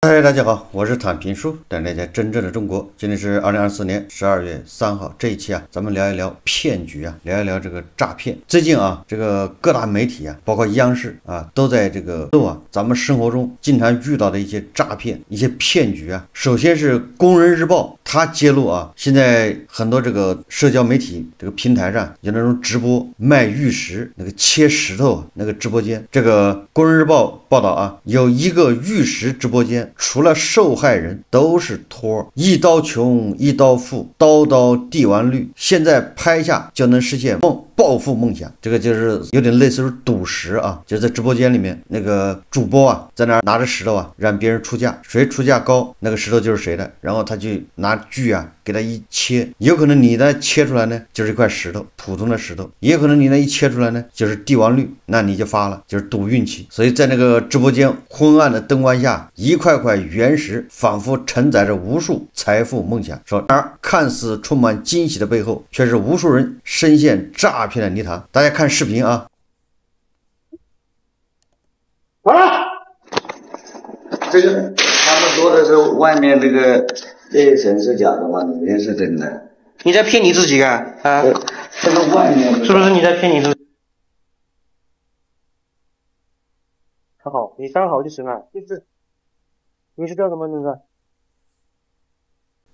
嗨，大家好，我是坦平叔，带大家真正的中国。今天是2024年12月3号，这一期咱们聊一聊骗局聊一聊这个诈骗。最近这个各大媒体包括央视都在这个咱们生活中经常遇到的一些诈骗、一些骗局首先是工人日报，它揭露现在很多这个社交媒体这个平台上有那种直播卖玉石、那个切石头那个直播间。这个工人日报报道有一个玉石直播间。除了受害人都是托，一刀穷一刀富，刀刀地完绿。现在拍下就能实现暴富梦想，这个就是有点类似于赌石就在直播间里面，那个主播在那儿拿着石头让别人出价，谁出价高，那个石头就是谁的，然后他就拿锯给他一切，有可能你呢切出来呢就是一块石头，普通的石头，也有可能你呢一切出来呢就是帝王绿，那你就发了，就是赌运气。所以在那个直播间昏暗的灯光下，一块块原石仿佛承载着无数财富梦想。而看似充满惊喜的背后，却是无数人深陷诈骗的泥潭。大家看视频这个他们说的是外面这个这一层是假的吗？里面是真的？你在骗你自己这个外面是不是你在骗你自己？好，你删好就行了。你是叫什么名字？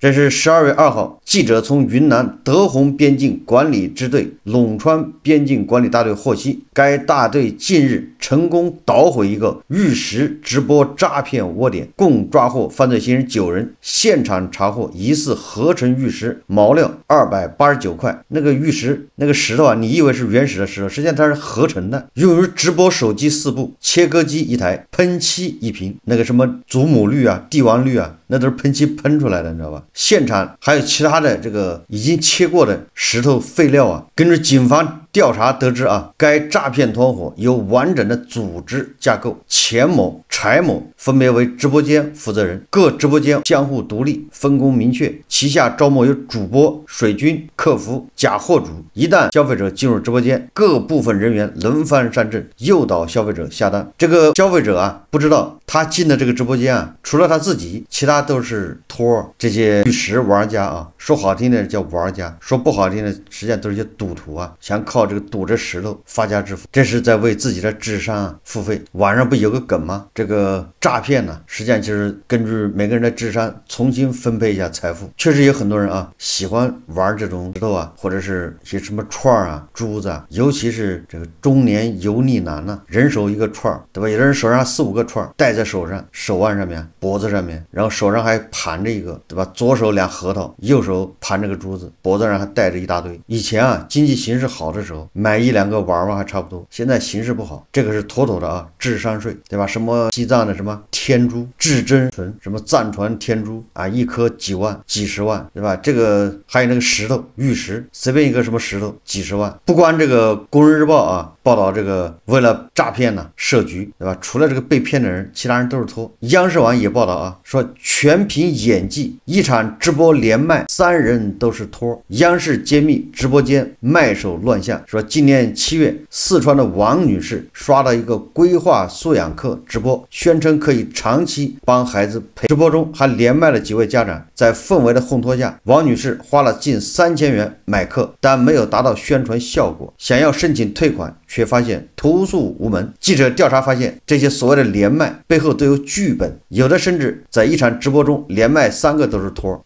这是12月2号，记者从云南德宏边境管理支队陇川边境管理大队获悉，该大队近日成功捣毁一个玉石直播诈骗窝点，共抓获犯罪嫌疑人9人，现场查获疑似合成玉石，毛料289块。那个玉石那个石头你以为是原始的石头，实际上它是合成的，用于直播手机4部，切割机1台，喷漆1瓶，那个什么祖母绿帝王绿那都是喷漆喷出来的，你知道吧？现场还有其他的这个已经切过的石头废料根据警方调查得知该诈骗团伙有完整的组织架构，钱某、柴某分别为直播间负责人，各直播间相互独立，分工明确，旗下招募有主播、水军、客服、假货主。一旦消费者进入直播间，各部分人员轮番上阵，诱导消费者下单。这个消费者不知道他进的这个直播间除了他自己，其他都是托。这些玉石玩家说好听的叫玩家，说不好听的实际上都是一些赌徒想靠这个赌着石头发家致富，这是在为自己的智商付费。网上不有个梗吗？这个诈骗实际上就是根据每个人的智商重新分配一下财富。确实有很多人喜欢玩这种石头或者是一些什么串珠子尤其是这个中年油腻男人手一个串，对吧？有的人手上4、5个串戴在手上、手腕上面、脖子上面，然后手上还盘着一个，对吧？左手2核桃，右手盘着个珠子，脖子上还戴着一大堆。以前经济形势好的时候买1、2个玩玩还差不多，现在形势不好，这个是妥妥的智商税，对吧？什么西藏的什么天珠、至真纯，什么藏传天珠一颗几万、几十万，对吧？这个还有那个石头玉石，随便一个什么石头几十万。不光这个工人日报报道这个为了诈骗设局，对吧？除了这个被骗的人，其他人都是托。央视网也报道说全凭演技，一场直播连麦3人都是托。央视揭秘直播间卖手乱象，说今年7月，四川的王女士刷到一个规划素养课直播，宣称可以长期帮孩子陪。直播中还连麦了几位家长，在氛围的烘托下，王女士花了近3000元买课，但没有达到宣传效果，想要申请退款，却发现投诉无门。记者调查发现，这些所谓的连麦背后都有剧本，有的甚至在一场直播中连麦3个都是托。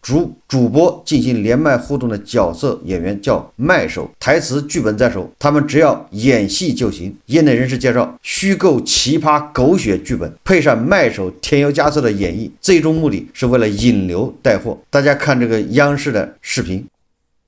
主播进行连麦互动的角色演员叫麦手，台词剧本在手，他们只要演戏就行。业内人士介绍，虚构奇葩狗血剧本，配上麦手添油加醋的演绎，最终目的是为了引流带货。大家看这个央视的视频。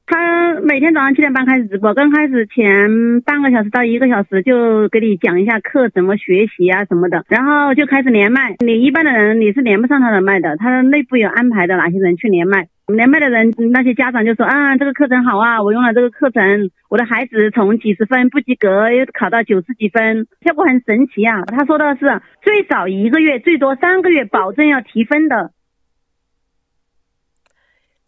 他每天早上7点半开始直播，刚开始前半个小时到1个小时就给你讲一下课怎么学习什么的，然后就开始连麦。你一般的人你是连不上他的麦的，他内部有安排的哪些人去连麦。连麦的人，那些家长就说这个课程好我用了这个课程，我的孩子从几十分不及格又考到90几分，效果很神奇他说的是最少1个月，最多3个月，保证要提分的。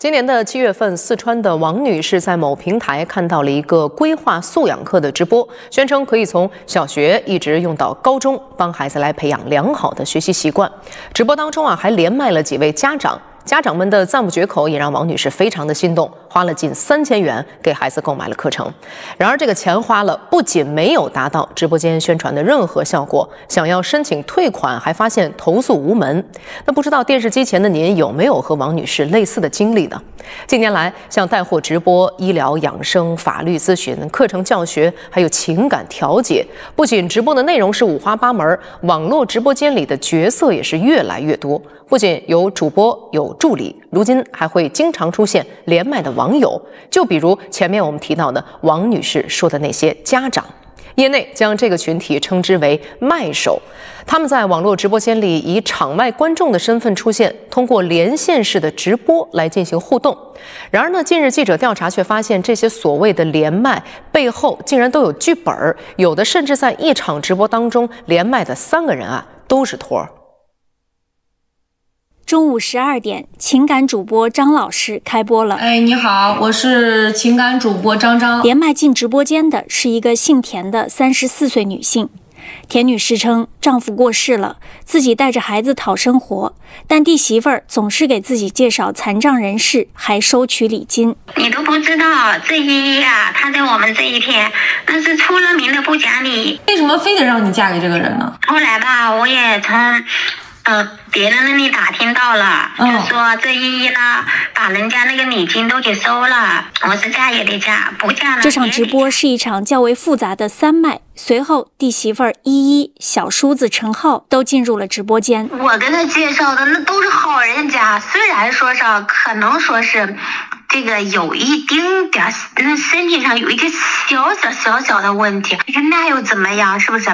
今年的7月份，四川的王女士在某平台看到了一个规划素养课的直播，宣称可以从小学一直用到高中，帮孩子来培养良好的学习习惯。直播当中还连麦了几位家长。家长们的赞不绝口也让王女士非常的心动，花了近3000元给孩子购买了课程。然而这个钱花了，不仅没有达到直播间宣传的任何效果，想要申请退款还发现投诉无门。那不知道电视机前的您有没有和王女士类似的经历呢？近年来，像带货直播、医疗养生、法律咨询、课程教学，还有情感调解，不仅直播的内容是五花八门，网络直播间里的角色也是越来越多。不仅有主播，有助理，如今还会经常出现连麦的网友，就比如前面我们提到的王女士说的那些家长。业内将这个群体称之为麦手，他们在网络直播间里以场外观众的身份出现，通过连线式的直播来进行互动。然而呢，近日记者调查却发现，这些所谓的连麦背后竟然都有剧本，有的甚至在一场直播当中连麦的3个人都是托儿。中午12点，情感主播张老师开播了。你好，我是情感主播张。连麦进直播间的是一个姓田的34岁女性。田女士称，丈夫过世了，自己带着孩子讨生活，但弟媳妇儿总是给自己介绍残障人士，还收取礼金。你都不知道，这依依她在我们这一片那是出了名的不讲理。为什么非得让你嫁给这个人呢？后来吧，我也从别人那里打听到了，就说这依依呢，把人家那个礼金都给收了。我是嫁也得嫁，不嫁了。这场直播是一场较为复杂的3麦，随后弟媳妇儿依依、小叔子陈浩都进入了直播间。我跟他介绍的那都是好人家，虽然说是可能说是这个有一丁点那身体上有一个小小的问题，那又怎么样？是不是？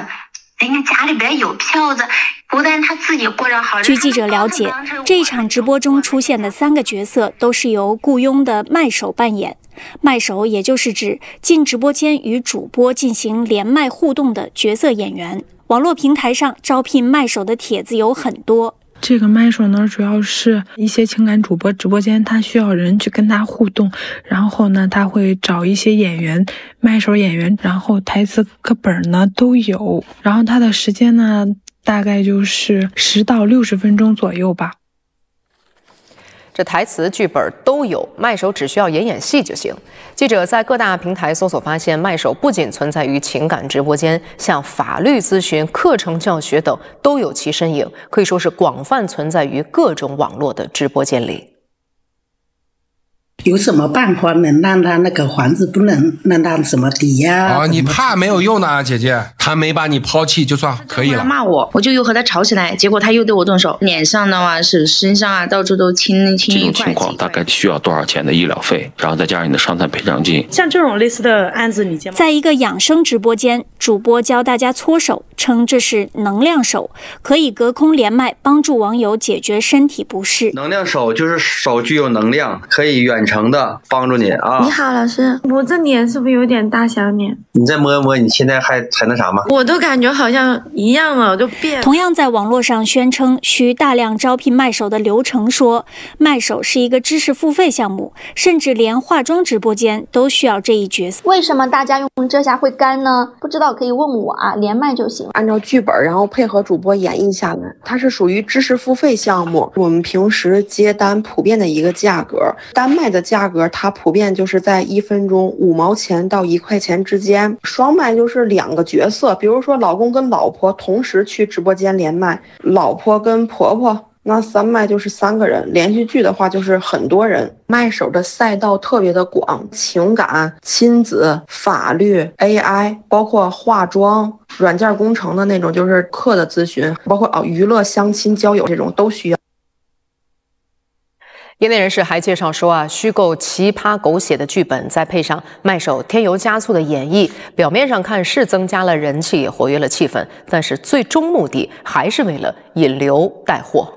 人家家里边有票子，不但他自己过得好。据记者了解，这一场直播中出现的3个角色都是由雇佣的麦手扮演。麦手也就是指进直播间与主播进行连麦互动的角色演员。网络平台上招聘麦手的帖子有很多。这个麦手呢，主要是一些情感主播直播间，他需要人去跟他互动，然后呢，他会找一些演员，麦手演员，然后台词课本呢都有，然后他的时间呢大概就是10到60分钟左右吧。这台词剧本都有，麦手只需要演戏就行。记者在各大平台搜索发现，麦手不仅存在于情感直播间，像法律咨询、课程教学等都有其身影，可以说是广泛存在于各种网络的直播间里。有什么办法能让他那个房子不能让他什么抵押？你怕没有用的，姐姐，他没把你抛弃就算可以了。骂我就又和他吵起来，结果他又对我动手，脸上的话是身上到处都青一块。这种情况大概需要多少钱的医疗费，然后再加上你的伤残赔偿金。像这种类似的案子，你见吗？在一个养生直播间，主播教大家搓手，称这是能量手，可以隔空连麦，帮助网友解决身体不适。能量手就是手具有能量，可以远程的帮助你啊！你好，老师，我这脸是不是有点大小脸？你再摸一摸，你现在还那啥吗？我都感觉好像一样了，就变。同样在网络上宣称需大量招聘麦手的刘成说，麦手是一个知识付费项目，甚至连化妆直播间都需要这一角色。为什么大家用这下会干呢？不知道可以问我啊，连麦就行。按照剧本，然后配合主播演绎下来，它是属于知识付费项目。我们平时接单普遍的一个价格，单麦的价格它普遍就是在1分钟5毛钱到1块钱之间。双麦就是2个角色，比如说老公跟老婆同时去直播间连麦，老婆跟婆婆。那3麦就是3个人，连续剧的话就是很多人。麦手的赛道特别的广，情感、亲子、法律、AI， 包括化妆、软件工程的那种，就是课的咨询，包括娱乐、相亲、交友这种都需要。业内人士还介绍说虚构奇葩狗血的剧本，再配上麦手添油加醋的演绎，表面上看是增加了人气，也活跃了气氛，但是最终目的还是为了引流带货。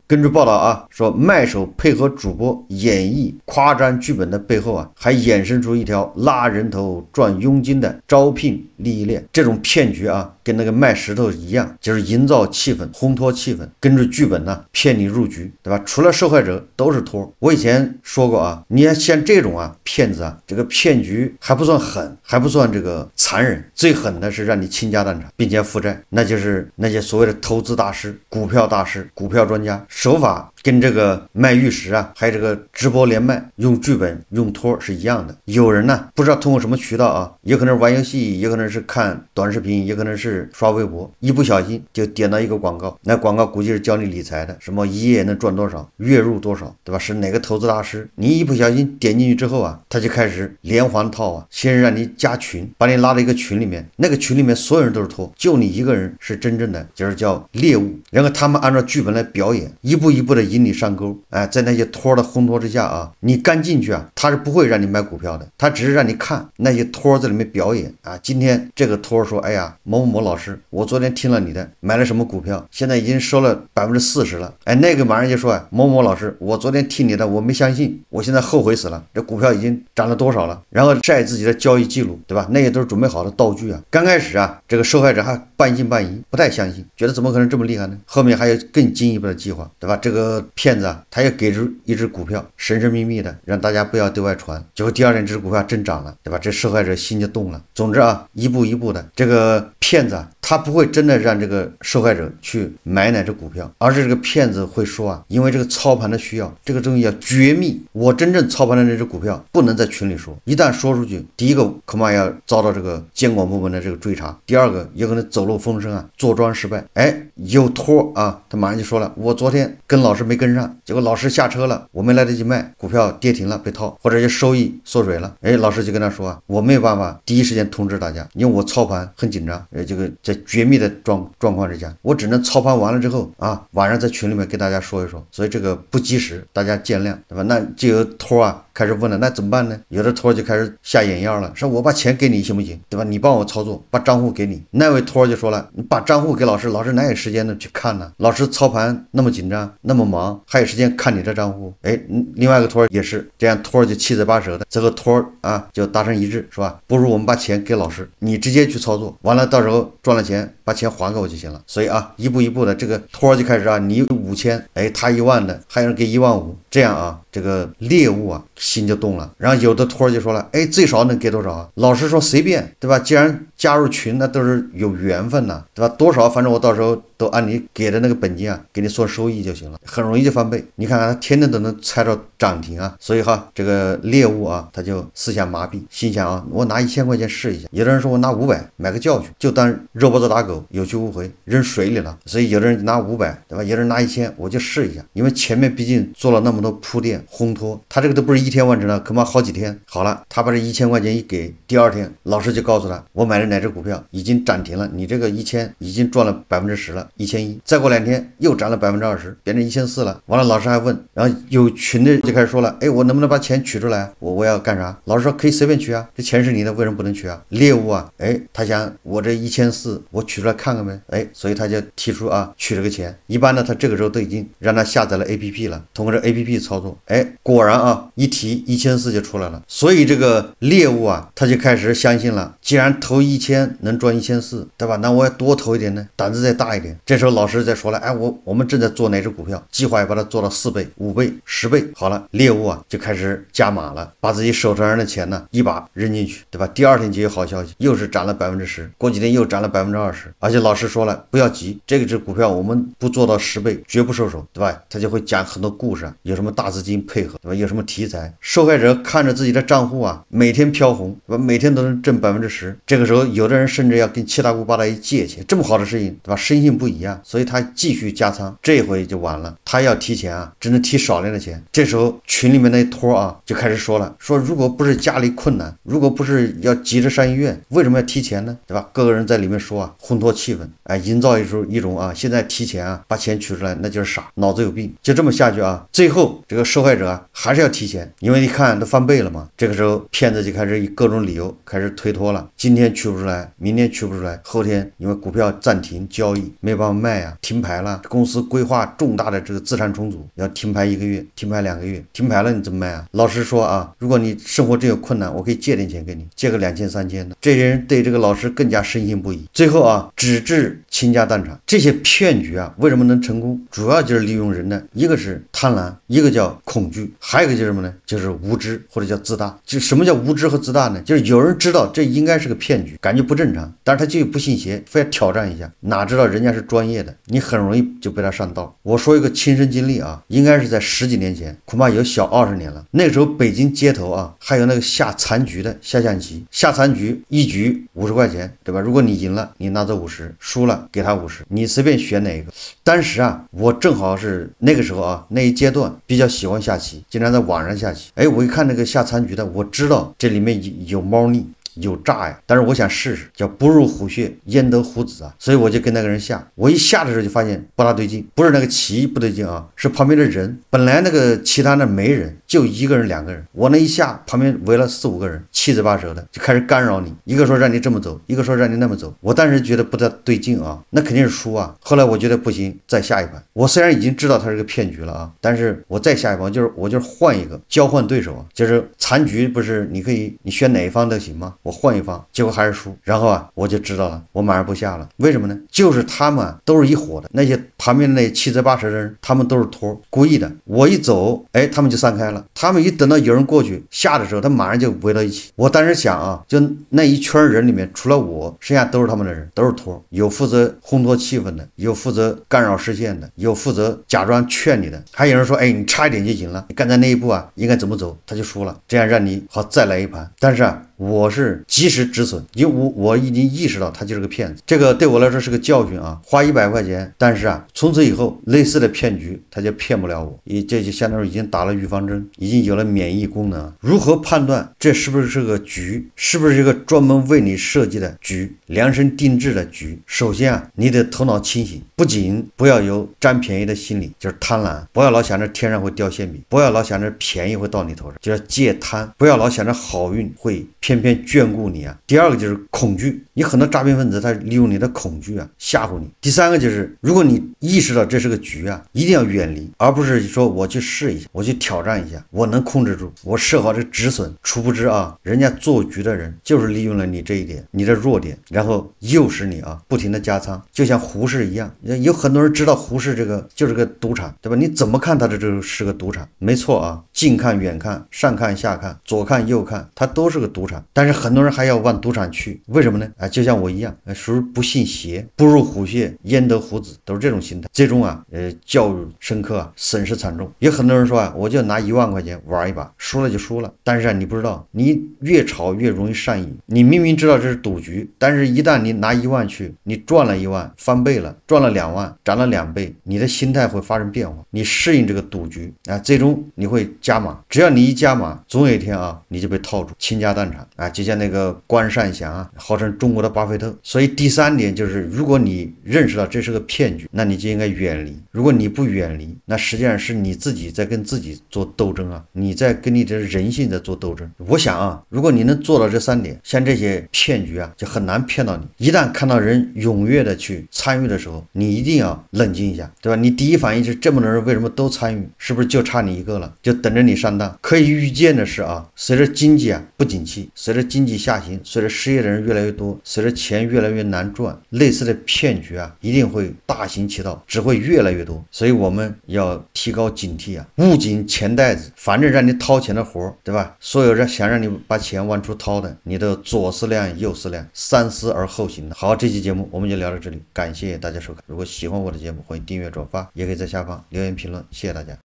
根据报道说麦手配合主播演绎夸张剧本的背后还衍生出一条拉人头赚佣金的招聘利益链。这种骗局跟那个卖石头一样，就是营造气氛，烘托气氛，根据剧本呢骗你入局，对吧？除了受害者都是托。我以前说过啊，你看像这种啊骗子啊，这个骗局还不算狠，还不算这个残忍，最狠的是让你倾家荡产并且负债，那就是那些所谓的投资大师、股票大师、股票专家，手法跟这个卖玉石啊，还有这个直播连麦用剧本用托是一样的。有人呢不知道通过什么渠道啊，也可能是玩游戏，也可能是看短视频，也可能是刷微博，一不小心就点到一个广告，那广告估计是教你理财的，什么一夜能赚多少，月入多少，对吧？是哪个投资大师？你一不小心点进去之后啊，他就开始连环套啊，先让你加群，把你拉到一个群里面，那个群里面所有人都是托，就你一个人是真正的，就是叫猎物。然后他们按照剧本来表演，一步一步的引你上钩。哎，在那些托的烘托之下啊，你刚进去啊，他是不会让你买股票的，他只是让你看那些托在里面表演啊。今天这个托说，哎呀，某某某老师，我昨天听了你的，买了什么股票，现在已经收了40%了。哎，那个马上就说，某某老师，我昨天听你的，我没相信，我现在后悔死了，这股票已经涨了多少了，然后晒自己的交易记录，对吧？那些都是准备好的道具啊。刚开始啊，这个受害者还半信半疑，不太相信，觉得怎么可能这么厉害呢？后面还有更进一步的计划，对吧？这个骗子啊，他也给出一只股票，神神秘秘的让大家不要对外传，结果第二天这只股票真涨了，对吧？这受害者心就动了。总之啊，一步一步的，这个骗子啊，他不会真的让这个受害者去买哪只股票，而是这个骗子会说啊，因为这个操盘的需要，这个东西要绝密，我真正操盘的那只股票不能在群里说，一旦说出去，第一个恐怕要遭到这个监管部门的这个追查，第二个也可能走漏风声啊，坐庄失败。哎，有托啊，他马上就说了，我昨天跟老师没跟上，结果老师下车了，我没来得及卖，股票跌停了，被套，或者是收益缩水了。哎，老师就跟他说啊，我没有办法第一时间通知大家，因为我操盘很紧张，这个在绝密的状况之下，我只能操盘完了之后啊，晚上在群里面跟大家说一说，所以这个不及时，大家见谅，对吧？那就有托啊开始问了，那怎么办呢？有的托就开始下眼药了，说我把钱给你行不行，对吧？你帮我操作，把账户给你。那位托就说了，你把账户给老师，老师哪有时间呢去看呢？老师操盘那么紧张，那么忙，还有时间看你的账户？哎，另外一个托也是这样，托就七嘴八舌的，这个托啊就达成一致，是吧？不如我们把钱给老师，你直接去操作，完了到时候赚了钱把钱还给我就行了。所以啊，一步一步的，这个托就开始啊，你5000，哎，他1万的，还有人给15000，这样啊，这个猎物啊心就动了。然后有的托就说了，哎，最少能给多少啊？老师说随便，对吧？既然加入群，那都是有缘分呐，对吧？多少反正我到时候都按你给的那个本金啊，给你算收益就行了，很容易就翻倍。你看看他天天都能猜到涨停啊，所以哈，这个猎物啊，他就思想麻痹，心想啊，我拿1000块钱试一下。有的人说我拿500买个教训，就当肉包子打狗，有去无回，扔水里了。所以有的人拿500，对吧？有的人拿1000，我就试一下，因为前面毕竟做了那么多铺垫烘托，他这个都不是一天完成了，恐怕好几天。好了，他把这1000块钱一给，第二天老师就告诉他，我买了哪只股票已经涨停了，你这个1000已经赚了10%了，1100。再过2天又涨了20%，变成1400了。完了，老师还问，然后有群的就开始说了，哎，我能不能把钱取出来？我要干啥？老师说可以随便取啊，这钱是你的，为什么不能取啊？猎物啊，哎，他想我这1400我取出来看看呗，哎，所以他就提出啊取这个钱。一般呢，他这个时候都已经让他下载了 APP 了，通过这 APP 操作，哎，果然啊一提1400就出来了。所以这个猎物啊，他就开始相信了，既然投1000能赚1400，对吧？那我要多投一点呢，胆子再大一点。这时候老师再说了，哎，我们正在做哪只股票，计划要把它做到4倍、5倍、10倍。好了，猎物啊就开始加码了，把自己手头上的钱呢一把扔进去，对吧？第二天就有好消息，又是涨了10%，过几天又涨了20%。而且老师说了，不要急，这只股票我们不做到10倍，绝不收手，对吧？他就会讲很多故事啊，有什么大资金配合，对吧？有什么题材，受害者看着自己的账户啊每天飘红，对吧？每天都能挣10%。这个时候有的人甚至要跟七大姑八大姨借钱，这么好的事情，对吧？深信不疑啊，所以他继续加仓，这回就完了，他要提钱啊，只能提少量的钱。这时候群里面那托啊就开始说了，说如果不是家里困难，如果不是要急着上医院，为什么要提钱呢？对吧？各个人在里面说啊，烘托气氛，哎，营造一种啊，现在提钱啊，把钱取出来那就是傻，脑子有病。就这么下去啊，最后这个受害者啊还是要提钱，因为你看都翻倍了嘛。这个时候骗子就开始以各种理由开始推脱了，今天取不出来，明天取不出来，后天因为股票暂停交易没办法卖啊，停牌了，公司规划重大的这个资产重组，要停牌1个月，停牌2个月，停牌了你怎么卖啊？老师说啊，如果你生活真有困难，我可以借点钱给你，借个2000、3000的。这些人对这个老师更加深信不疑。最后啊，只致倾家荡产。这些骗局啊，为什么能成功？主要就是利用人的一个是贪婪，一个叫恐惧，还有一个就是什么呢？就是无知或者叫自大。就什么叫无知和自大呢？就是有人知道这应该是个骗局，感觉不正常，但是他就不信邪，非要挑战一下，哪知道人家是专业的，你很容易就被他上道。我说一个亲身经历啊，应该是在10几年前，恐怕有小20年了。那个时候北京街头啊，还有那个下残局的下象棋，下残局一局50块钱，对吧？如果你赢了，你拿走50，输了给他50，你随便选哪一个。当时啊，我正好是那个时候啊，那一阶段比较喜欢下棋，经常在网上下棋。哎，我一看那个下残局的，我知道这里面有猫腻。有诈呀，但是我想试试，叫不入虎穴焉得虎子啊，所以我就跟那个人下。我一下的时候就发现不大对劲，不是那个棋不对劲啊，是旁边的人。本来那个棋摊那没人，就1个人2个人，我那一下旁边围了4、5个人，七嘴八舌的就开始干扰你，一个说让你这么走，一个说让你那么走。我当时觉得不大对劲啊，那肯定是输啊。后来我觉得不行，再下一盘。我虽然已经知道它是个骗局了啊，但是我再下一盘我就是换一个交换对手啊，就是残局不是你可以你选哪一方都行吗？我换一方，结果还是输。然后啊，我就知道了，我马上不下了。为什么呢？就是他们都是一伙的，那些旁边的那七嘴八舌的人，他们都是托，故意的。我一走，哎，他们就散开了。他们一等到有人过去下的时候，他马上就围到一起。我当时想啊，就那一圈人里面，除了我，剩下都是他们的人，都是托。有负责烘托气氛的，有负责干扰视线的，有负责假装劝你的，还有人说，哎，你差一点就赢了，你刚才那一步啊，应该怎么走，他就输了，这样让你好再来一盘。但是啊，我是及时止损，因为我已经意识到他就是个骗子，这个对我来说是个教训啊。花100块钱，但是啊，从此以后类似的骗局他就骗不了我，这就相当于已经打了预防针，已经有了免疫功能。如何判断这是不是个局，是不是一个专门为你设计的局，量身定制的局？首先啊，你得头脑清醒，不仅不要有占便宜的心理，就是贪婪，不要老想着天上会掉馅饼，不要老想着便宜会到你头上，就要戒贪，不要老想着好运会偏偏眷顾你啊。第二个就是恐惧，你很多诈骗分子他利用你的恐惧啊吓唬你。第三个就是如果你意识到这是个局啊，一定要远离，而不是说我去试一下，我去挑战一下，我能控制住，我设好这个止损。殊不知啊，人家做局的人就是利用了你这一点，你的弱点，然后诱使你啊不停的加仓，就像胡适一样。有很多人知道胡适这个就是个赌场，对吧？你怎么看他的这个是个赌场？没错啊，近看远看，上看下看，左看右看，它都是个赌场。但是很多人还要往赌场去，为什么呢？就像我一样，属于不信邪，不入虎穴焉得虎子，都是这种心态。最终啊，教育深刻啊，损失惨重。有很多人说啊，我就拿1万块钱玩一把，输了就输了。但是啊，你不知道，你越炒越容易上瘾。你明明知道这是赌局，但是一旦你拿1万去，你赚了1万，翻倍了，赚了2万，涨了2倍，你的心态会发生变化，你适应这个赌局啊，最终你会加码。只要你一加码，总有一天啊，你就被套住，倾家荡产啊，就像那个关善祥啊，号称中国的巴菲特。所以第三点就是，如果你认识到这是个骗局，那你就应该远离。如果你不远离，那实际上是你自己在跟自己做斗争啊，你在跟你的人性在做斗争。我想啊，如果你能做到这3点，像这些骗局啊，就很难骗到你。一旦看到人踊跃的去参与的时候，你一定要冷静一下，对吧？你第一反应是这么多人为什么都参与？是不是就差你一个了？就等着你上当？可以预见的是啊，随着经济啊不景气，随着经济下行，随着失业的人越来越多，随着钱越来越难赚，类似的骗局啊一定会大行其道，只会越来越多。所以我们要提高警惕啊，勿紧钱袋子，反正让你掏钱的活，对吧？所有人想让你把钱往出掏的，你都左思量右思量，三思而后行的。好，这期节目我们就聊到这里，感谢大家收看。如果喜欢我的节目，欢迎订阅转发，也可以在下方留言评论，谢谢大家。